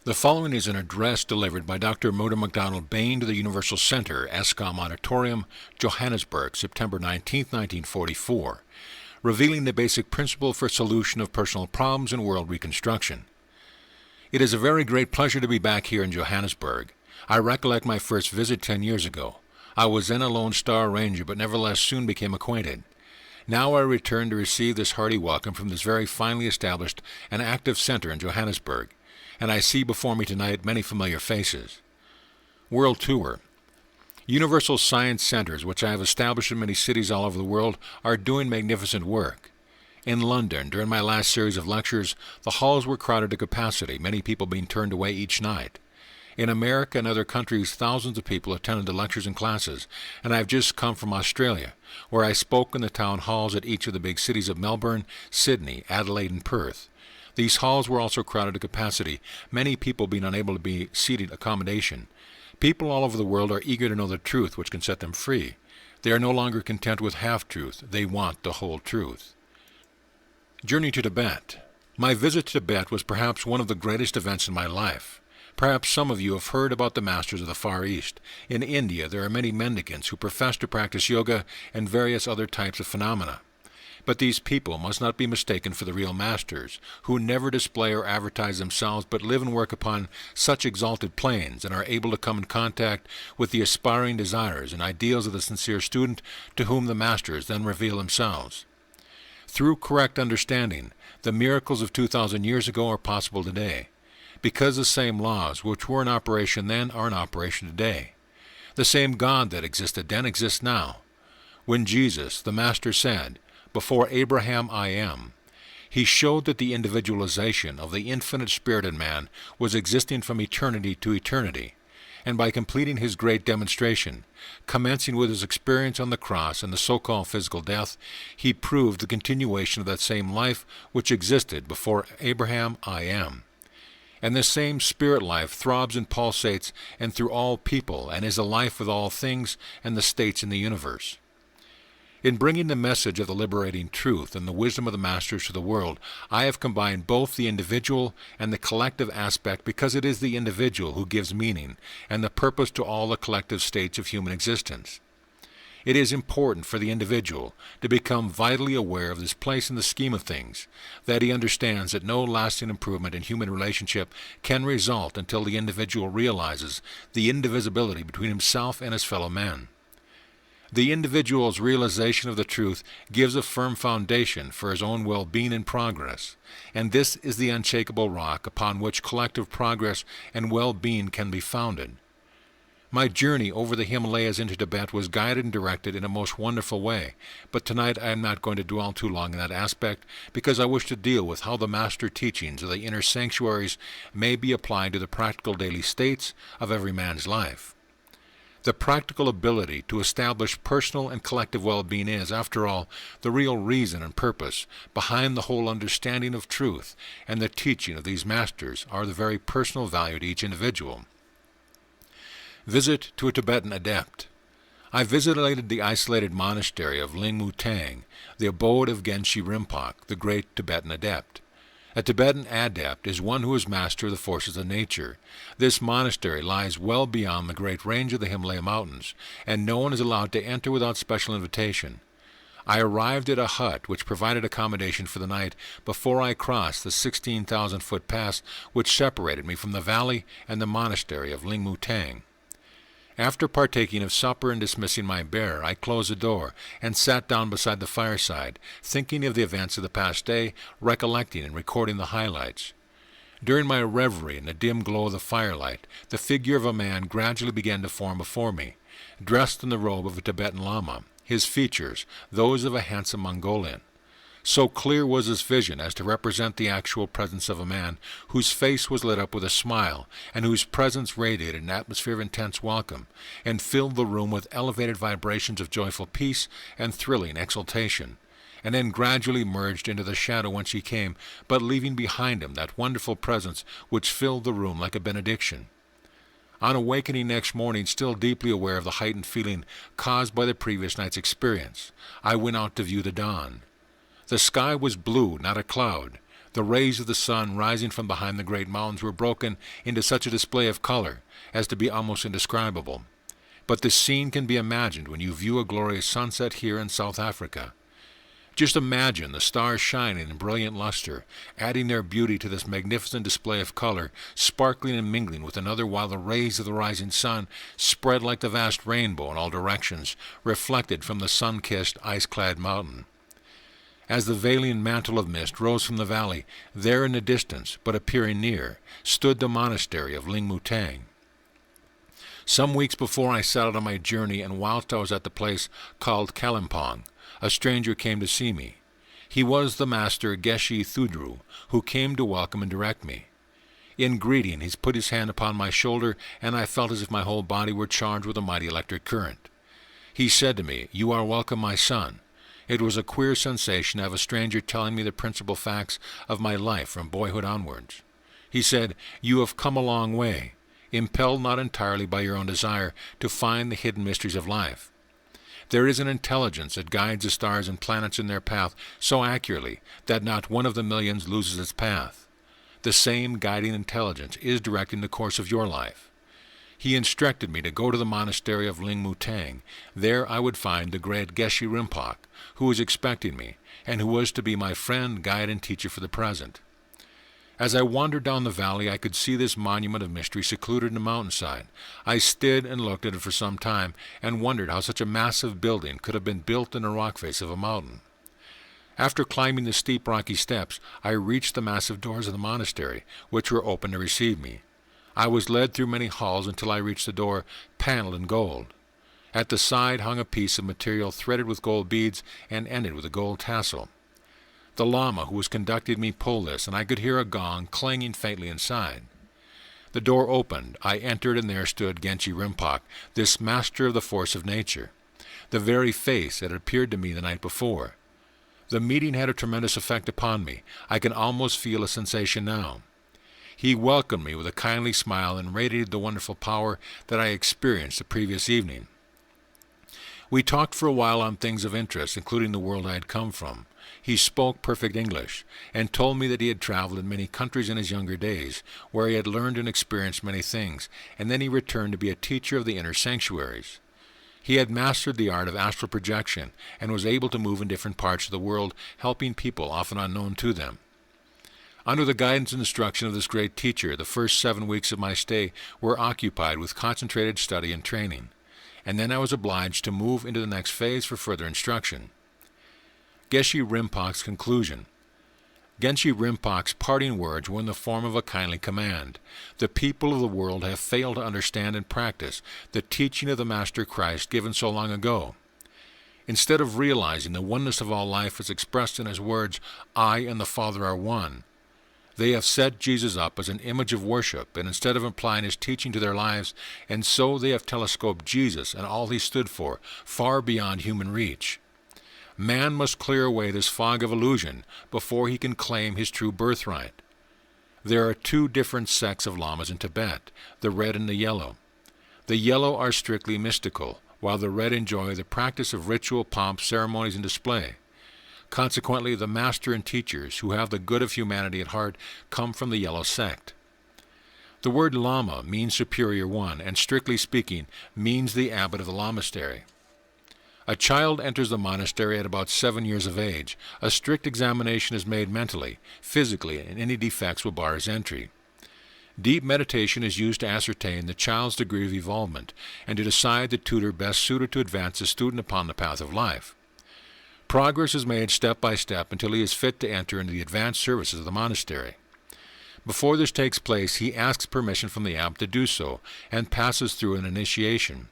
The following is an address delivered by Dr. Murdo MacDonald Bayne to the Universal Center, ESCOM Auditorium, Johannesburg, September 19, 1944, revealing the basic principle for solution of personal problems and world reconstruction. It is a very great pleasure to be back here in Johannesburg. I recollect my first visit 10 years ago. I was then a Lone Star Ranger, but nevertheless soon became acquainted. Now I return to receive this hearty welcome from this very finely established and active center in Johannesburg, and I see before me tonight many familiar faces. World Tour. Universal Science Centers, which I have established in many cities all over the world, are doing magnificent work. In London, during my last series of lectures, the halls were crowded to capacity, many people being turned away each night. In America and other countries, thousands of people attended the lectures and classes, and I have just come from Australia, where I spoke in the town halls at each of the big cities of Melbourne, Sydney, Adelaide, and Perth. These halls were also crowded to capacity, many people being unable to be seated accommodation. People all over the world are eager to know the truth which can set them free. They are no longer content with half-truth. They want the whole truth. Journey to Tibet. My visit to Tibet was perhaps one of the greatest events in my life. Perhaps some of you have heard about the masters of the Far East. In India, there are many mendicants who profess to practice yoga and various other types of phenomena. But these people must not be mistaken for the real masters, who never display or advertise themselves but live and work upon such exalted planes and are able to come in contact with the aspiring desires and ideals of the sincere student to whom the masters then reveal themselves. Through correct understanding, the miracles of 2,000 years ago are possible today, because the same laws which were in operation then are in operation today. The same God that existed then exists now. When Jesus, the Master, said, "Before Abraham I am," he showed that the individualization of the infinite spirit in man was existing from eternity to eternity, and by completing his great demonstration, commencing with his experience on the cross and the so-called physical death, he proved the continuation of that same life which existed before Abraham I am. And this same spirit life throbs and pulsates and through all people and is alive with all things and the states in the universe. In bringing the message of the liberating truth and the wisdom of the masters to the world, I have combined both the individual and the collective aspect because it is the individual who gives meaning and the purpose to all the collective states of human existence. It is important for the individual to become vitally aware of his place in the scheme of things, that he understands that no lasting improvement in human relationship can result until the individual realizes the indivisibility between himself and his fellow men. The individual's realization of the truth gives a firm foundation for his own well-being and progress, and this is the unshakable rock upon which collective progress and well-being can be founded. My journey over the Himalayas into Tibet was guided and directed in a most wonderful way, but tonight I am not going to dwell too long in that aspect because I wish to deal with how the master teachings of the inner sanctuaries may be applied to the practical daily states of every man's life. The practical ability to establish personal and collective well-being is, after all, the real reason and purpose behind the whole understanding of truth, and the teaching of these masters are the very personal value to each individual. Visit to a Tibetan adept. I visited the isolated monastery of Lingmu Tang, the abode of Genshi Rinpoche, the great Tibetan adept. A Tibetan adept is one who is master of the forces of nature. This monastery lies well beyond the great range of the Himalaya mountains, and no one is allowed to enter without special invitation. I arrived at a hut which provided accommodation for the night before I crossed the 16,000-foot pass which separated me from the valley and the monastery of Lingmu Tang. After partaking of supper and dismissing my bear, I closed the door and sat down beside the fireside, thinking of the events of the past day, recollecting and recording the highlights. During my reverie in the dim glow of the firelight, the figure of a man gradually began to form before me, dressed in the robe of a Tibetan Lama, his features those of a handsome Mongolian. So clear was his vision as to represent the actual presence of a man whose face was lit up with a smile and whose presence radiated an atmosphere of intense welcome and filled the room with elevated vibrations of joyful peace and thrilling exultation, and then gradually merged into the shadow whence he came, but leaving behind him that wonderful presence which filled the room like a benediction. On awakening next morning, still deeply aware of the heightened feeling caused by the previous night's experience, I went out to view the dawn. The sky was blue, not a cloud. The rays of the sun rising from behind the great mountains were broken into such a display of color as to be almost indescribable. But this scene can be imagined when you view a glorious sunset here in South Africa. Just imagine the stars shining in brilliant luster, adding their beauty to this magnificent display of color, sparkling and mingling with another while the rays of the rising sun spread like the vast rainbow in all directions, reflected from the sun-kissed, ice-clad mountain. As the veiling mantle of mist rose from the valley, there in the distance, but appearing near, stood the monastery of Lingmutang. Some weeks before I set out on my journey, and whilst I was at the place called Kalimpong, a stranger came to see me. He was the master Geshe Thudru, who came to welcome and direct me. In greeting, he put his hand upon my shoulder, and I felt as if my whole body were charged with a mighty electric current. He said to me, "You are welcome, my son." It was a queer sensation to have a stranger telling me the principal facts of my life from boyhood onwards. He said, "You have come a long way, impelled not entirely by your own desire to find the hidden mysteries of life. There is an intelligence that guides the stars and planets in their path so accurately that not one of the millions loses its path. The same guiding intelligence is directing the course of your life." He instructed me to go to the monastery of Lingmutang. There I would find the great Geshe Rinpoche, who was expecting me, and who was to be my friend, guide, and teacher for the present. As I wandered down the valley, I could see this monument of mystery secluded in the mountainside. I stood and looked at it for some time, and wondered how such a massive building could have been built in the rock face of a mountain. After climbing the steep rocky steps, I reached the massive doors of the monastery, which were open to receive me. I was led through many halls until I reached the door, paneled in gold. At the side hung a piece of material threaded with gold beads and ended with a gold tassel. The Lama who was conducting me pulled this, and I could hear a gong clanging faintly inside. The door opened. I entered, and there stood Geshe Rinpoche, this master of the force of nature, the very face that had appeared to me the night before. The meeting had a tremendous effect upon me. I can almost feel a sensation now. He welcomed me with a kindly smile and radiated the wonderful power that I experienced the previous evening. We talked for a while on things of interest, including the world I had come from. He spoke perfect English, and told me that he had traveled in many countries in his younger days, where he had learned and experienced many things, and then he returned to be a teacher of the inner sanctuaries. He had mastered the art of astral projection, and was able to move in different parts of the world, helping people often unknown to them. Under the guidance and instruction of this great teacher, the first 7 weeks of my stay were occupied with concentrated study and training, and then I was obliged to move into the next phase for further instruction. Geshe Rinpoche's conclusion. Geshe Rinpoche's parting words were in the form of a kindly command. The people of the world have failed to understand and practice the teaching of the Master Christ given so long ago. Instead of realizing the oneness of all life as expressed in his words, "I and the Father are one," they have set Jesus up as an image of worship, and instead of applying his teaching to their lives, and so they have telescoped Jesus and all he stood for far beyond human reach. Man must clear away this fog of illusion before he can claim his true birthright. There are 2 different sects of lamas in Tibet, the red and the yellow. The yellow are strictly mystical, while the red enjoy the practice of ritual, pomp, ceremonies, and display. Consequently, the master and teachers who have the good of humanity at heart come from the yellow sect. The word lama means superior one, and strictly speaking, means the abbot of the lamastery. A child enters the monastery at about 7 years of age. A strict examination is made mentally, physically, and any defects will bar his entry. Deep meditation is used to ascertain the child's degree of evolvement and to decide the tutor best suited to advance the student upon the path of life. Progress is made step by step until he is fit to enter into the advanced services of the monastery. Before this takes place, he asks permission from the abbot to do so and passes through an initiation.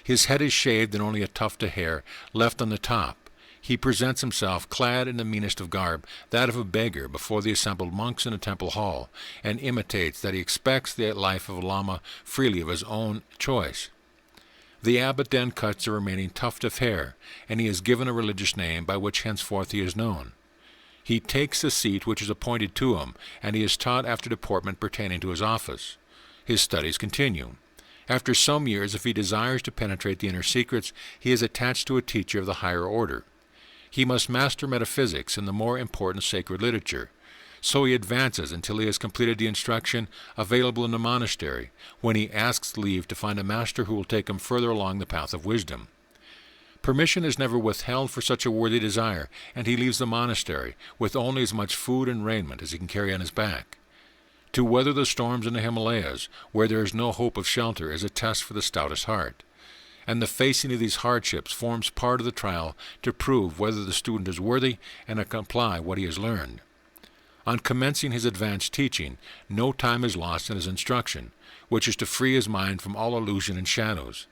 His head is shaved and only a tuft of hair left on the top. He presents himself clad in the meanest of garb, that of a beggar, before the assembled monks in a temple hall, and imitates that he expects the life of a lama freely of his own choice. The abbot then cuts the remaining tuft of hair, and he is given a religious name by which henceforth he is known. He takes the seat which is appointed to him, and he is taught after deportment pertaining to his office. His studies continue. After some years, if he desires to penetrate the inner secrets, he is attached to a teacher of the higher order. He must master metaphysics and the more important sacred literature, So he advances until he has completed the instruction available in the monastery, when he asks leave to find a master who will take him further along the path of wisdom. Permission is never withheld for such a worthy desire, and he leaves the monastery with only as much food and raiment as he can carry on his back. To weather the storms in the Himalayas, where there is no hope of shelter, is a test for the stoutest heart. And the facing of these hardships forms part of the trial to prove whether the student is worthy and to apply what he has learned. On commencing his advanced teaching, no time is lost in his instruction, which is to free his mind from all illusion and shadows.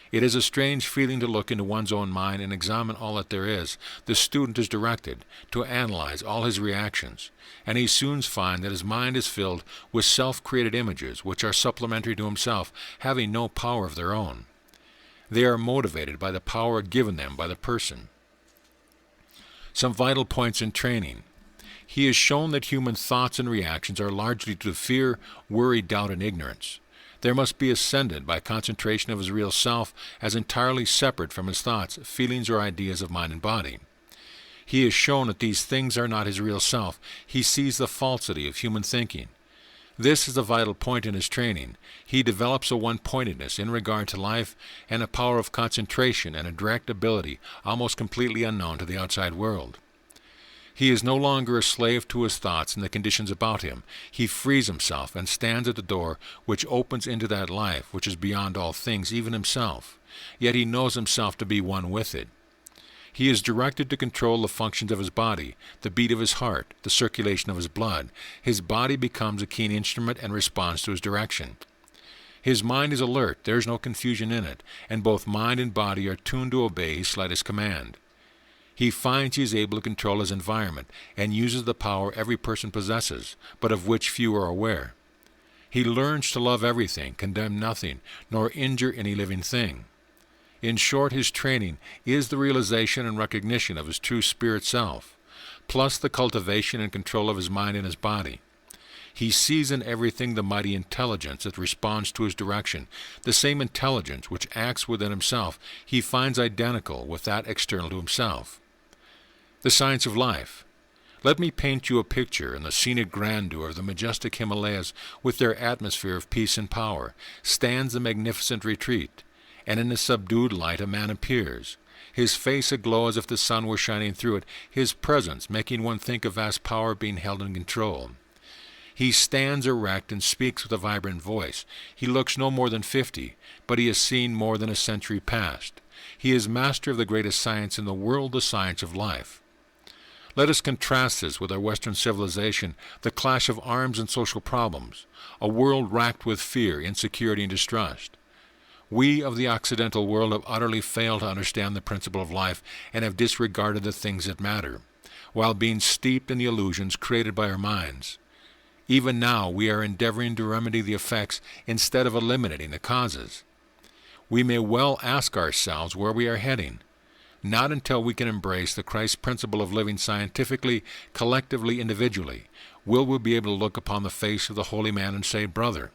It is a strange feeling to look into one's own mind and examine all that there is. The student is directed to analyze all his reactions, and he soon finds that his mind is filled with self-created images which are supplementary to himself, having no power of their own. They are motivated by the power given them by the person. Some vital points in training. He has shown that human thoughts and reactions are largely due to fear, worry, doubt, and ignorance. There must be ascended by concentration of his real self as entirely separate from his thoughts, feelings, or ideas of mind and body. He has shown that these things are not his real self. He sees the falsity of human thinking. This is a vital point in his training. He develops a one-pointedness in regard to life and a power of concentration and a direct ability almost completely unknown to the outside world. He is no longer a slave to his thoughts and the conditions about him. He frees himself and stands at the door which opens into that life which is beyond all things, even himself. Yet he knows himself to be one with it. He is directed to control the functions of his body, the beat of his heart, the circulation of his blood. His body becomes a keen instrument and responds to his direction. His mind is alert, there is no confusion in it, and both mind and body are tuned to obey his slightest command. He finds he is able to control his environment and uses the power every person possesses, but of which few are aware. He learns to love everything, condemn nothing, nor injure any living thing. In short, his training is the realization and recognition of his true spirit self, plus the cultivation and control of his mind and his body. He sees in everything the mighty intelligence that responds to his direction. The same intelligence which acts within himself he finds identical with that external to himself. The science of life. Let me paint you a picture in the scenic grandeur of the majestic Himalayas with their atmosphere of peace and power. Stands the magnificent retreat, and in the subdued light a man appears, his face aglow as if the sun were shining through it, his presence making one think of vast power being held in control. He stands erect and speaks with a vibrant voice. He looks no more than 50, but he has seen more than a century past. He is master of the greatest science in the world, the science of life. Let us contrast this with our Western civilization, the clash of arms and social problems, a world racked with fear, insecurity, and distrust. We of the Occidental world have utterly failed to understand the principle of life and have disregarded the things that matter, while being steeped in the illusions created by our minds. Even now we are endeavoring to remedy the effects instead of eliminating the causes. We may well ask ourselves where we are heading. Not until we can embrace the Christ principle of living scientifically, collectively, individually, will we be able to look upon the face of the holy man and say, "Brother."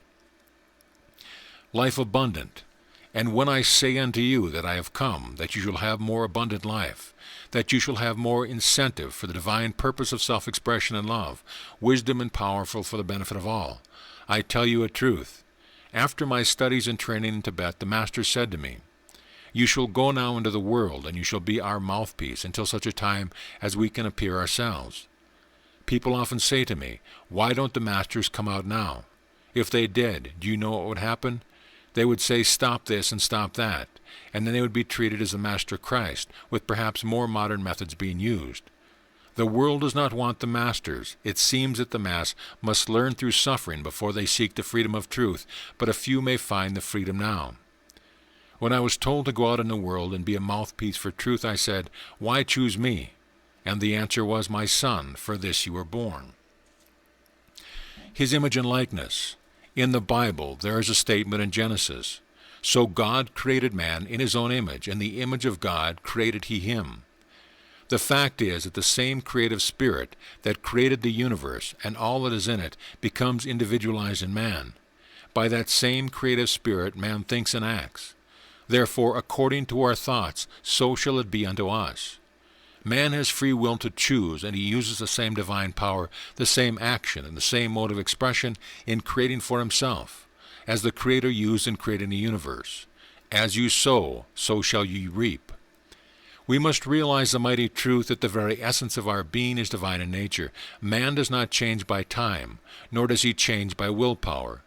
Life abundant. And when I say unto you that I have come, that you shall have more abundant life, that you shall have more incentive for the divine purpose of self-expression and love, wisdom and powerful for the benefit of all, I tell you a truth. After my studies and training in Tibet, the Master said to me, "You shall go now into the world, and you shall be our mouthpiece until such a time as we can appear ourselves." People often say to me, "Why don't the Masters come out now? If they did, do you know what would happen?" They would say, "Stop this and stop that," and then they would be treated as the Master Christ, with perhaps more modern methods being used. The world does not want the Masters. It seems that the mass must learn through suffering before they seek the freedom of truth, but a few may find the freedom now. When I was told to go out in the world and be a mouthpiece for truth, I said, "Why choose me?" And the answer was, "My son, for this you were born." His image and likeness. In the Bible, there is a statement in Genesis, "So God created man in his own image, and the image of God created he him." The fact is that the same creative spirit that created the universe and all that is in it becomes individualized in man. By that same creative spirit, man thinks and acts. Therefore, according to our thoughts, so shall it be unto us. Man has free will to choose, and he uses the same divine power, the same action, and the same mode of expression in creating for himself, as the Creator used in creating the universe. As you sow, so shall ye reap. We must realize the mighty truth that the very essence of our being is divine in nature. Man does not change by time, nor does he change by willpower.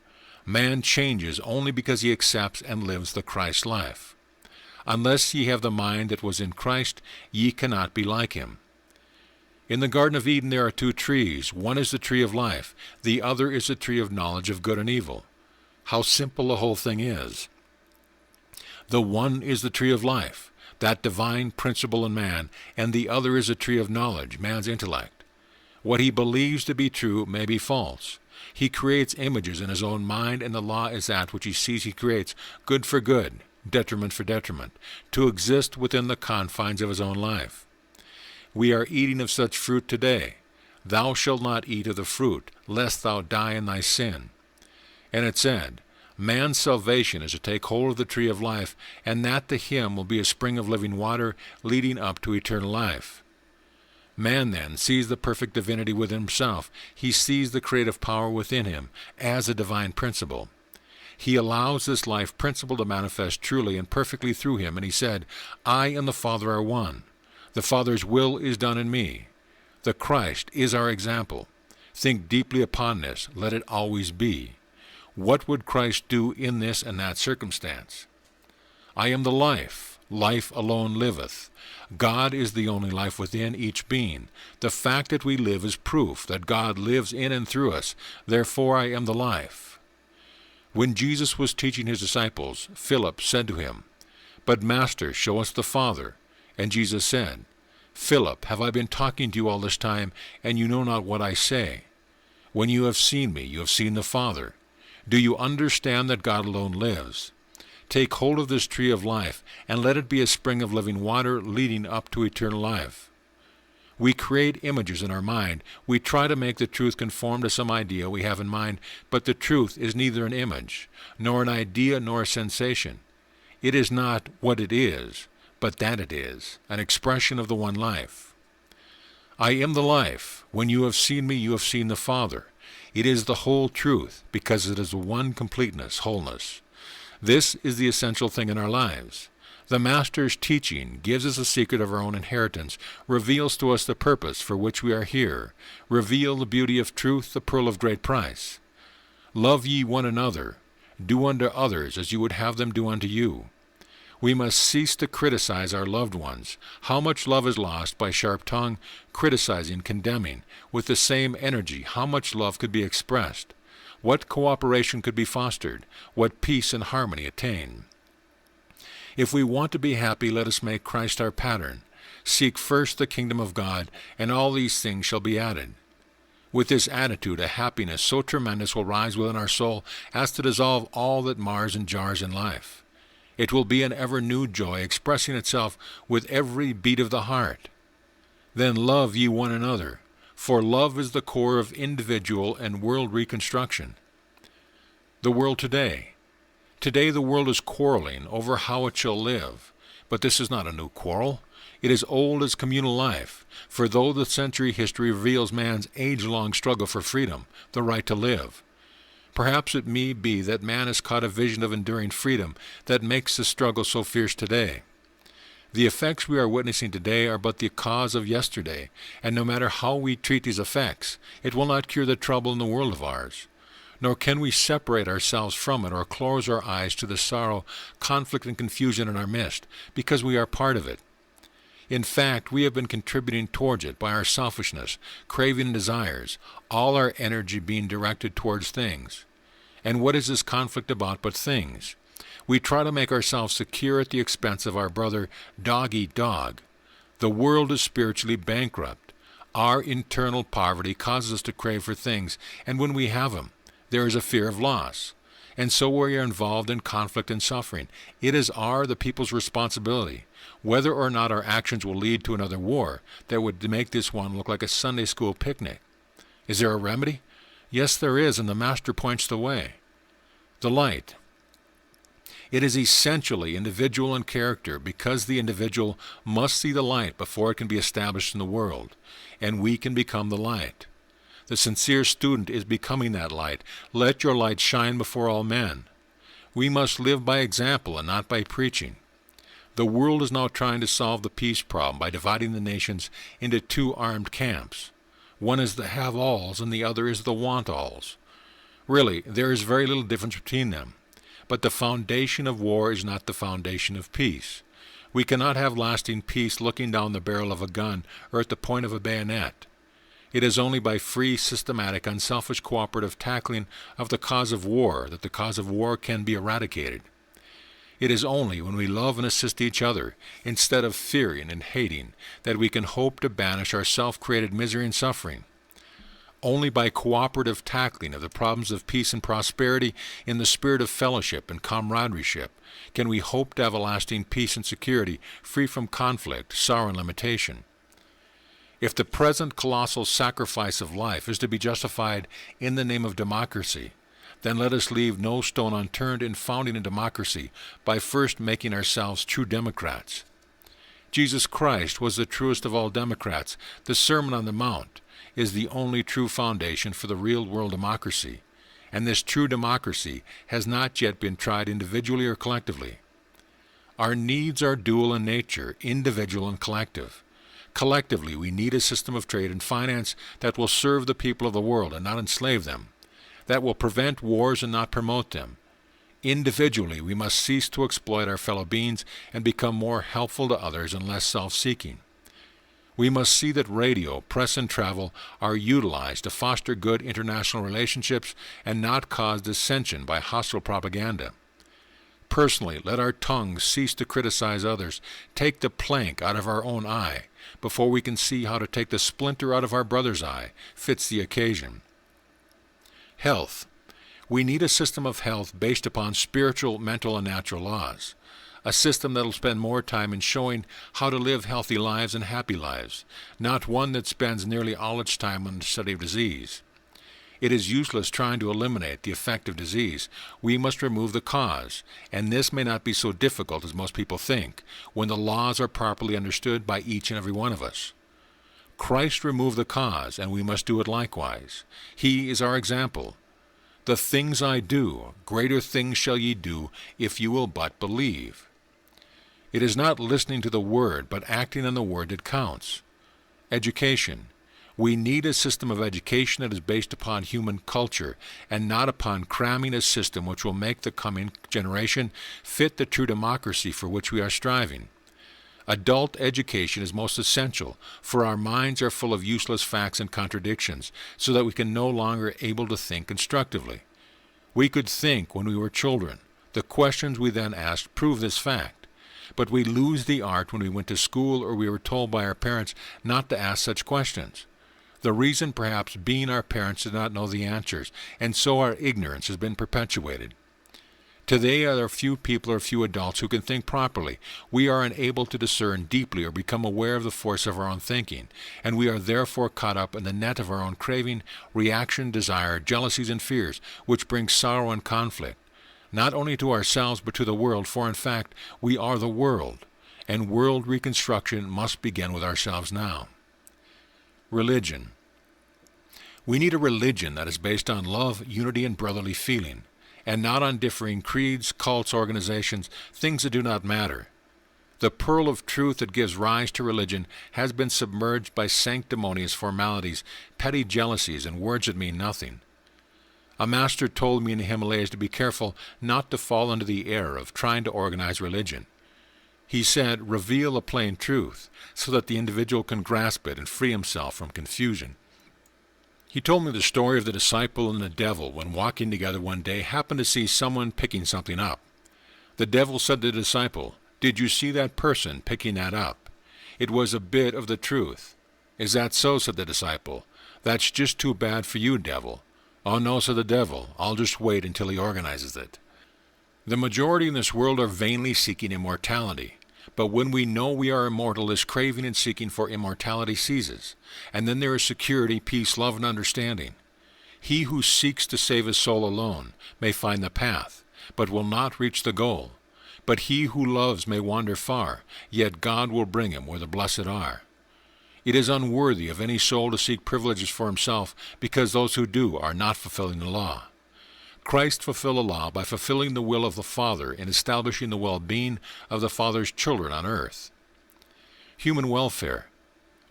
Man changes only because he accepts and lives the Christ life. Unless ye have the mind that was in Christ, ye cannot be like him. In the Garden of Eden there are two trees. One is the tree of life. The other is the tree of knowledge of good and evil. How simple the whole thing is. The one is the tree of life, that divine principle in man, and the other is a tree of knowledge, man's intellect. What he believes to be true may be false. He creates images in his own mind, and the law is that which he sees he creates, good for good, detriment for detriment, to exist within the confines of his own life. We are eating of such fruit today. Thou shalt not eat of the fruit, lest thou die in thy sin. And it said, man's salvation is to take hold of the tree of life, and that to him will be a spring of living water leading up to eternal life. Man then sees the perfect divinity within himself. He sees the creative power within him as a divine principle. He allows this life principle to manifest truly and perfectly through him, and he said, I and the Father are one. The Father's will is done in me. The Christ is our example. Think deeply upon this. Let it always be. What would Christ do in this and that circumstance? I am the life. Life alone liveth. God is the only life within each being. The fact that we live is proof that God lives in and through us. Therefore I am the life. When Jesus was teaching his disciples, Philip said to him, But Master, show us the Father. And Jesus said, Philip, have I been talking to you all this time, and you know not what I say? When you have seen me, you have seen the Father. Do you understand that God alone lives? Take hold of this tree of life, and let it be a spring of living water leading up to eternal life. We create images in our mind. We try to make the truth conform to some idea we have in mind, but the truth is neither an image, nor an idea, nor a sensation. It is not what it is, but that it is, an expression of the one life. I am the life. When you have seen me, you have seen the Father. It is the whole truth, because it is the one completeness, wholeness. This is the essential thing in our lives. The Master's teaching gives us a secret of our own inheritance, reveals to us the purpose for which we are here, reveal the beauty of truth, the pearl of great price. Love ye one another, do unto others as you would have them do unto you. We must cease to criticize our loved ones. How much love is lost by sharp tongue, criticizing, condemning. With the same energy, how much love could be expressed? What cooperation could be fostered? What peace and harmony attained? If we want to be happy, let us make Christ our pattern. Seek first the kingdom of God, and all these things shall be added. With this attitude, a happiness so tremendous will rise within our soul as to dissolve all that mars and jars in life. It will be an ever-new joy, expressing itself with every beat of the heart. Then love ye one another, for love is the core of individual and world reconstruction. The world today. Today the world is quarreling over how it shall live. But this is not a new quarrel. It is old as communal life. For though the century history reveals man's age-long struggle for freedom, the right to live, perhaps it may be that man has caught a vision of enduring freedom that makes the struggle so fierce today. The effects we are witnessing today are but the cause of yesterday, and no matter how we treat these effects, it will not cure the trouble in the world of ours. Nor can we separate ourselves from it or close our eyes to the sorrow, conflict, and confusion in our midst, because we are part of it. In fact, we have been contributing towards it by our selfishness, craving, and desires, all our energy being directed towards things. And what is this conflict about but things? We try to make ourselves secure at the expense of our brother dog-eat-dog. The world is spiritually bankrupt. Our internal poverty causes us to crave for things, and when we have them, there is a fear of loss. And so we are involved in conflict and suffering. It is the people's responsibility, whether or not our actions will lead to another war that would make this one look like a Sunday school picnic. Is there a remedy? Yes, there is, and the Master points the way. The light. It is essentially individual in character because the individual must see the light before it can be established in the world, and we can become the light. The sincere student is becoming that light. Let your light shine before all men. We must live by example and not by preaching. The world is now trying to solve the peace problem by dividing the nations into two armed camps. One is the have-alls and the other is the want-alls. Really, there is very little difference between them. But the foundation of war is not the foundation of peace. We cannot have lasting peace looking down the barrel of a gun or at the point of a bayonet. It is only by free, systematic, unselfish, cooperative tackling of the cause of war that the cause of war can be eradicated. It is only when we love and assist each other, instead of fearing and hating, that we can hope to banish our self-created misery and suffering. Only by cooperative tackling of the problems of peace and prosperity in the spirit of fellowship and comradeship can we hope to have a lasting peace and security free from conflict, sorrow, and limitation. If the present colossal sacrifice of life is to be justified in the name of democracy, then let us leave no stone unturned in founding a democracy by first making ourselves true Democrats. Jesus Christ was the truest of all Democrats. The Sermon on the Mount is the only true foundation for the real world democracy, and this true democracy has not yet been tried individually or collectively. Our needs are dual in nature, individual and collective. Collectively, we need a system of trade and finance that will serve the people of the world and not enslave them, that will prevent wars and not promote them. Individually, we must cease to exploit our fellow beings and become more helpful to others and less self-seeking. We must see that radio, press, and travel are utilized to foster good international relationships and not cause dissension by hostile propaganda. Personally, let our tongues cease to criticize others, take the plank out of our own eye, before we can see how to take the splinter out of our brother's eye, fits the occasion. Health. We need a system of health based upon spiritual, mental, and natural laws. A system that will spend more time in showing how to live healthy lives and happy lives, not one that spends nearly all its time on the study of disease. It is useless trying to eliminate the effect of disease. We must remove the cause, and this may not be so difficult as most people think, when the laws are properly understood by each and every one of us. Christ removed the cause, and we must do it likewise. He is our example. The things I do, greater things shall ye do, if you will but believe. It is not listening to the Word, but acting on the Word that counts. Education. We need a system of education that is based upon human culture, and not upon cramming a system which will make the coming generation fit the true democracy for which we are striving. Adult education is most essential, for our minds are full of useless facts and contradictions, so that we can no longer able to think constructively. We could think when we were children. The questions we then asked prove this fact. But we lose the art when we went to school or we were told by our parents not to ask such questions. The reason perhaps being our parents did not know the answers, and so our ignorance has been perpetuated. Today there are few people or few adults who can think properly. We are unable to discern deeply or become aware of the force of our own thinking, and we are therefore caught up in the net of our own craving, reaction, desire, jealousies, and fears, which bring sorrow and conflict, not only to ourselves but to the world, for in fact we are the world, and world reconstruction must begin with ourselves now. Religion. We need a religion that is based on love, unity, and brotherly feeling, and not on differing creeds, cults, organizations, things that do not matter. The pearl of truth that gives rise to religion has been submerged by sanctimonious formalities, petty jealousies, and words that mean nothing. A master told me in the Himalayas to be careful not to fall into the error of trying to organize religion. He said, reveal a plain truth, so that the individual can grasp it and free himself from confusion. He told me the story of the disciple and the devil when walking together one day happened to see someone picking something up. The devil said to the disciple, "Did you see that person picking that up? It was a bit of the truth." "Is that so?" said the disciple. "That's just too bad for you, devil." "Oh no," said the devil, "I'll just wait until he organizes it." The majority in this world are vainly seeking immortality. But when we know we are immortal, this craving and seeking for immortality ceases, and then there is security, peace, love, and understanding. He who seeks to save his soul alone may find the path, but will not reach the goal. But he who loves may wander far, yet God will bring him where the blessed are. It is unworthy of any soul to seek privileges for himself, because those who do are not fulfilling the law. Christ fulfilled the law by fulfilling the will of the Father in establishing the well-being of the Father's children on earth. Human welfare.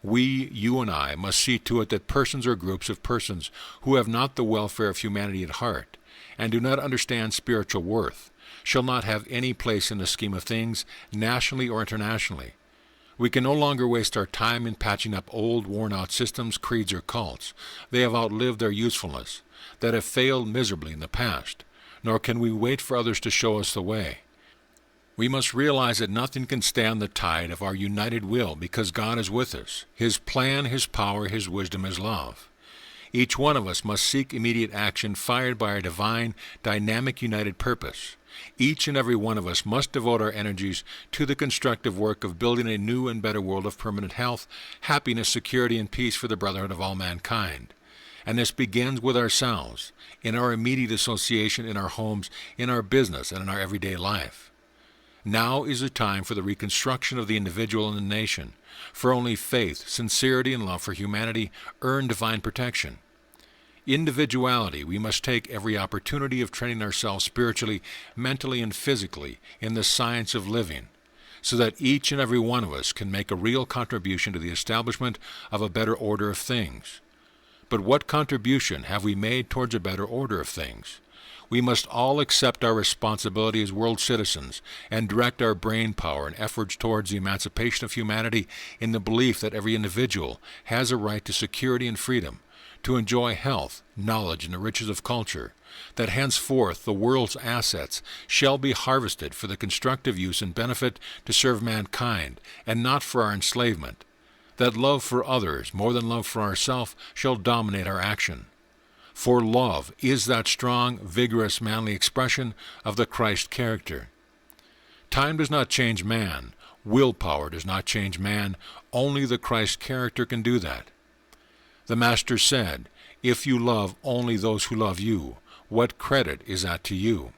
We, you and I, must see to it that persons or groups of persons who have not the welfare of humanity at heart, and do not understand spiritual worth, shall not have any place in the scheme of things, nationally or internationally. We can no longer waste our time in patching up old, worn-out systems, creeds, or cults. They have outlived their usefulness, that have failed miserably in the past, nor can we wait for others to show us the way. We must realize that nothing can stand the tide of our united will because God is with us, His plan, His power, His wisdom, His love. Each one of us must seek immediate action fired by our divine, dynamic, united purpose. Each and every one of us must devote our energies to the constructive work of building a new and better world of permanent health, happiness, security, and peace for the brotherhood of all mankind. And this begins with ourselves, in our immediate association, in our homes, in our business, and in our everyday life. Now is the time for the reconstruction of the individual and the nation, for only faith, sincerity, and love for humanity earn divine protection. Individuality, we must take every opportunity of training ourselves spiritually, mentally, and physically in the science of living, so that each and every one of us can make a real contribution to the establishment of a better order of things. But what contribution have we made towards a better order of things? We must all accept our responsibility as world citizens and direct our brain power and efforts towards the emancipation of humanity in the belief that every individual has a right to security and freedom, to enjoy health, knowledge, and the riches of culture, that henceforth the world's assets shall be harvested for the constructive use and benefit to serve mankind, and not for our enslavement, that love for others more than love for ourselves shall dominate our action. For love is that strong, vigorous, manly expression of the Christ character. Time does not change man. Willpower does not change man. Only the Christ character can do that. The Master said, "If you love only those who love you, what credit is that to you?"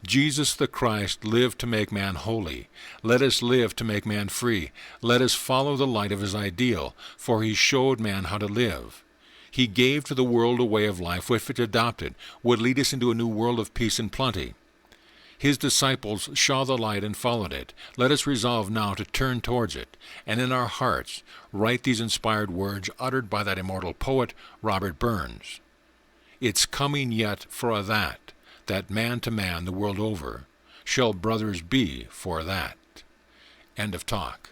Jesus the Christ lived to make man holy. Let us live to make man free. Let us follow the light of his ideal, for he showed man how to live. He gave to the world a way of life which, if adopted, would lead us into a new world of peace and plenty. His disciples saw the light and followed it. Let us resolve now to turn towards it, and in our hearts write these inspired words uttered by that immortal poet, Robert Burns. "It's coming yet for that man to man the world over, shall brothers be for that." End of talk.